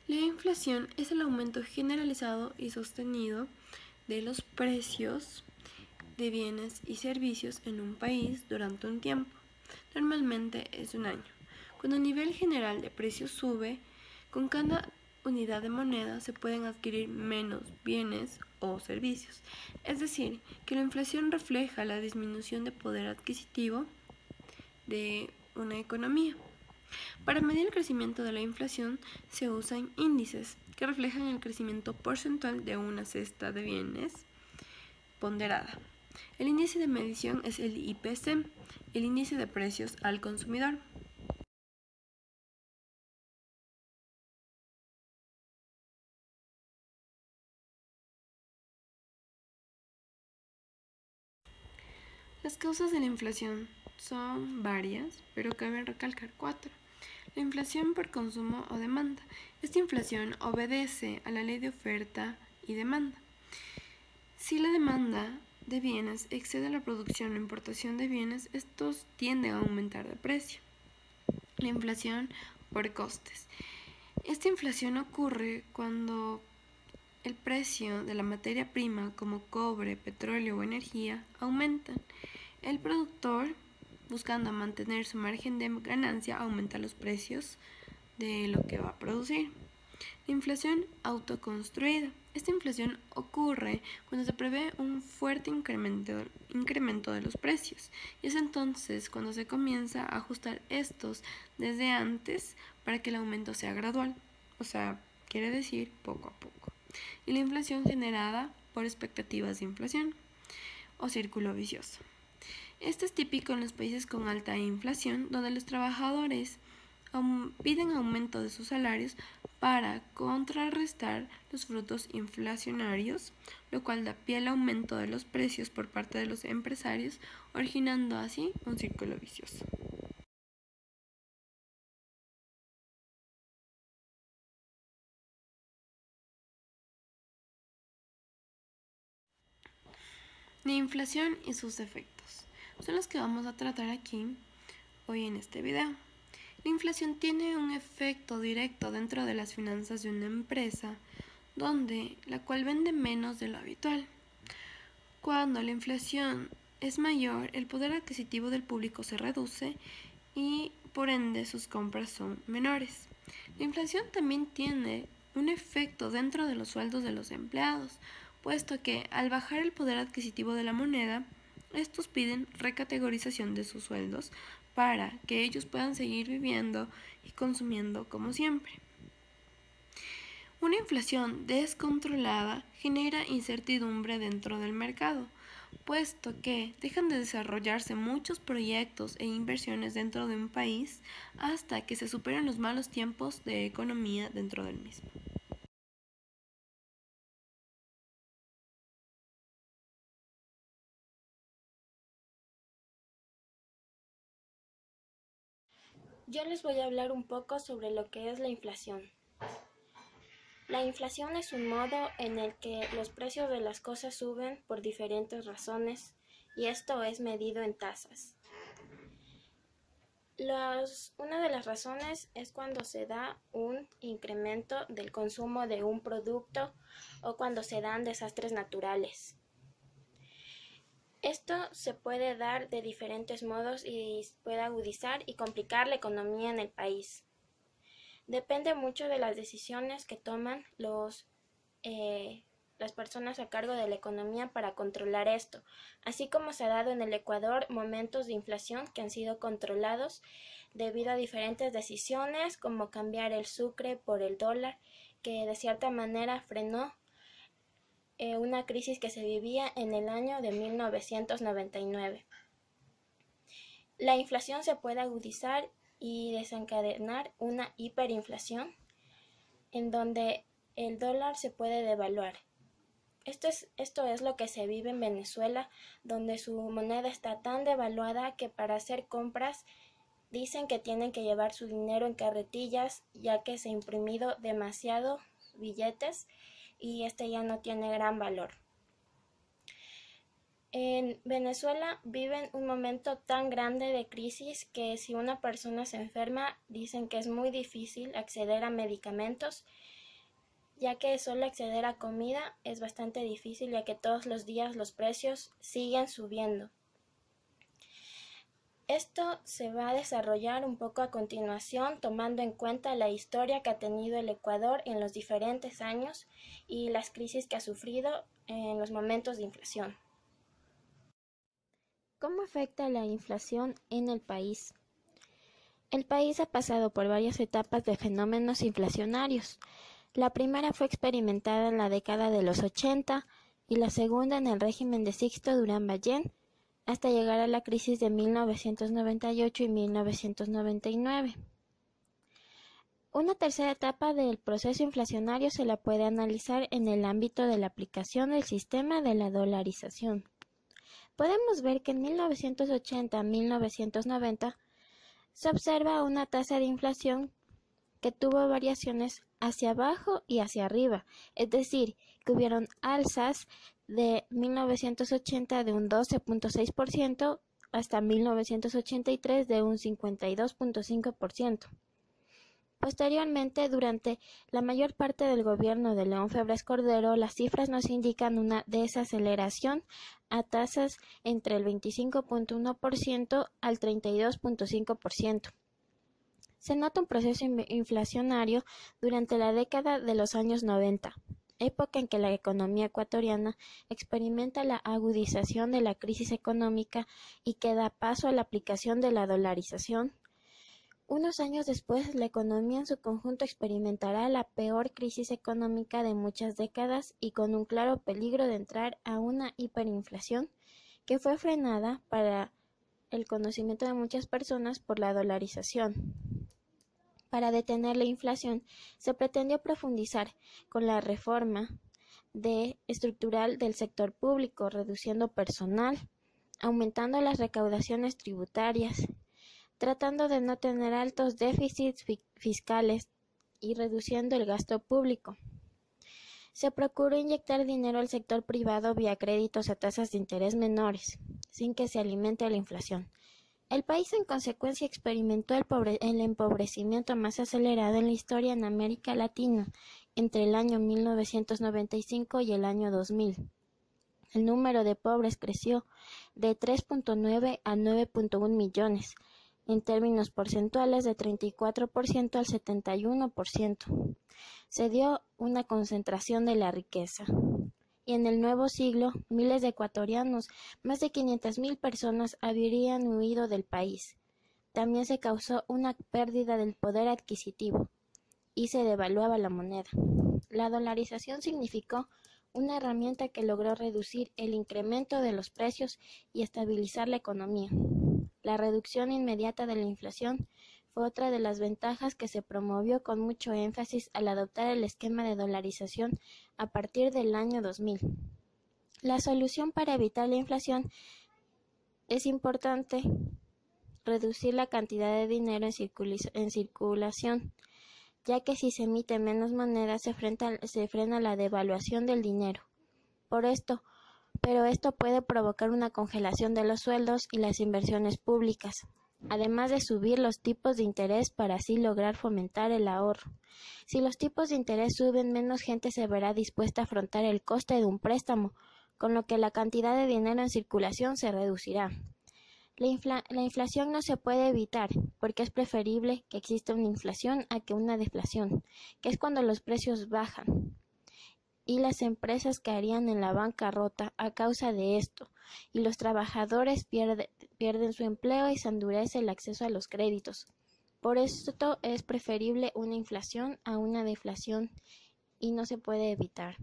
La inflación es el aumento generalizado y sostenido de los precios de bienes y servicios en un país durante un tiempo. Normalmente es un año. Cuando el nivel general de precios sube, con cada unidad de moneda se pueden adquirir menos bienes o servicios. Es decir, que la inflación refleja la disminución de poder adquisitivo de una economía. Para medir el crecimiento de la inflación se usan índices que reflejan el crecimiento porcentual de una cesta de bienes ponderada. El índice de medición es el IPC, el índice de precios al consumidor. Las causas de la inflación son varias, pero cabe recalcar cuatro. La inflación por consumo o demanda. Esta inflación obedece a la ley de oferta y demanda. Si la demanda de bienes excede la producción o importación de bienes, estos tienden a aumentar de precio. La inflación por costes. Esta inflación ocurre cuando el precio de la materia prima como cobre, petróleo o energía aumentan. El productor, buscando mantener su margen de ganancia, aumenta los precios de lo que va a producir. La inflación autoconstruida. Esta inflación ocurre cuando se prevé un fuerte incremento de los precios, y es entonces cuando se comienza a ajustar estos desde antes para que el aumento sea gradual, o sea, quiere decir poco a poco. Y la inflación generada por expectativas de inflación o círculo vicioso. Esto es típico en los países con alta inflación, donde los trabajadores piden aumento de sus salarios para contrarrestar los frutos inflacionarios, lo cual da pie al aumento de los precios por parte de los empresarios, originando así un círculo vicioso. La inflación y sus efectos son los que vamos a tratar aquí hoy en este video. La inflación tiene un efecto directo dentro de las finanzas de una empresa, donde la cual vende menos de lo habitual. Cuando la inflación es mayor, el poder adquisitivo del público se reduce y por ende sus compras son menores. La inflación también tiene un efecto dentro de los sueldos de los empleados, puesto que al bajar el poder adquisitivo de la moneda, estos piden recategorización de sus sueldos para que ellos puedan seguir viviendo y consumiendo como siempre. Una inflación descontrolada genera incertidumbre dentro del mercado, puesto que dejan de desarrollarse muchos proyectos e inversiones dentro de un país hasta que se superen los malos tiempos de economía dentro del mismo. Yo les voy a hablar un poco sobre lo que es la inflación. La inflación es un modo en el que los precios de las cosas suben por diferentes razones y esto es medido en tasas. Una de las razones es cuando se da un incremento del consumo de un producto o cuando se dan desastres naturales. Esto se puede dar de diferentes modos y puede agudizar y complicar la economía en el país. Depende mucho de las decisiones que toman las personas a cargo de la economía para controlar esto, así como se ha dado en el Ecuador momentos de inflación que han sido controlados debido a diferentes decisiones como cambiar el sucre por el dólar, que de cierta manera frenó una crisis que se vivía en el año de 1999. La inflación se puede agudizar y desencadenar una hiperinflación en donde el dólar se puede devaluar. Esto es lo que se vive en Venezuela, donde su moneda está tan devaluada que para hacer compras dicen que tienen que llevar su dinero en carretillas, ya que se ha imprimido demasiado billetes y este ya no tiene gran valor. En Venezuela viven un momento tan grande de crisis que si una persona se enferma, dicen que es muy difícil acceder a medicamentos ya que solo acceder a comida es bastante difícil, ya que todos los días los precios siguen subiendo. Esto se va a desarrollar un poco a continuación, tomando en cuenta la historia que ha tenido el Ecuador en los diferentes años y las crisis que ha sufrido en los momentos de inflación. ¿Cómo afecta la inflación en el país? El país ha pasado por varias etapas de fenómenos inflacionarios. La primera fue experimentada en la década de los 80 y la segunda en el régimen de Sixto Durán Ballén, hasta llegar a la crisis de 1998 y 1999. Una tercera etapa del proceso inflacionario se la puede analizar en el ámbito de la aplicación del sistema de la dolarización. Podemos ver que en 1980 a 1990 se observa una tasa de inflación que tuvo variaciones hacia abajo y hacia arriba, es decir, que hubieron alzas de 1980 de un 12.6% hasta 1983 de un 52.5%. Posteriormente, durante la mayor parte del gobierno de León Febres Cordero, las cifras nos indican una desaceleración a tasas entre el 25.1% al 32.5%. Se nota un proceso inflacionario durante la década de los años 90, época en que la economía ecuatoriana experimenta la agudización de la crisis económica y que da paso a la aplicación de la dolarización. Unos años después, la economía en su conjunto experimentará la peor crisis económica de muchas décadas y con un claro peligro de entrar a una hiperinflación que fue frenada para el conocimiento de muchas personas por la dolarización. Para detener la inflación, se pretendió profundizar con la reforma estructural del sector público, reduciendo personal, aumentando las recaudaciones tributarias, tratando de no tener altos déficits fiscales y reduciendo el gasto público. Se procuró inyectar dinero al sector privado vía créditos a tasas de interés menores, sin que se alimente la inflación. El país en consecuencia experimentó el empobrecimiento más acelerado en la historia en América Latina entre el año 1995 y el año 2000. El número de pobres creció de 3.9 a 9.1 millones, en términos porcentuales de 34% al 71%. Se dio una concentración de la riqueza. Y en el nuevo siglo, miles de ecuatorianos, más de 500.000 personas habrían huido del país. También se causó una pérdida del poder adquisitivo y se devaluaba la moneda. La dolarización significó una herramienta que logró reducir el incremento de los precios y estabilizar la economía. La reducción inmediata de la inflación fue otra de las ventajas que se promovió con mucho énfasis al adoptar el esquema de dolarización a partir del año 2000. La solución para evitar la inflación es importante reducir la cantidad de dinero en circulación, ya que si se emite menos moneda se frena la devaluación del dinero. Pero esto puede provocar una congelación de los sueldos y las inversiones públicas, además de subir los tipos de interés para así lograr fomentar el ahorro. Si los tipos de interés suben, menos gente se verá dispuesta a afrontar el coste de un préstamo, con lo que la cantidad de dinero en circulación se reducirá. La inflación no se puede evitar, porque es preferible que exista una inflación a que una deflación, que es cuando los precios bajan y las empresas caerían en la bancarrota a causa de esto, y los trabajadores pierden su empleo y se endurece el acceso a los créditos. Por esto es preferible una inflación a una deflación y no se puede evitar.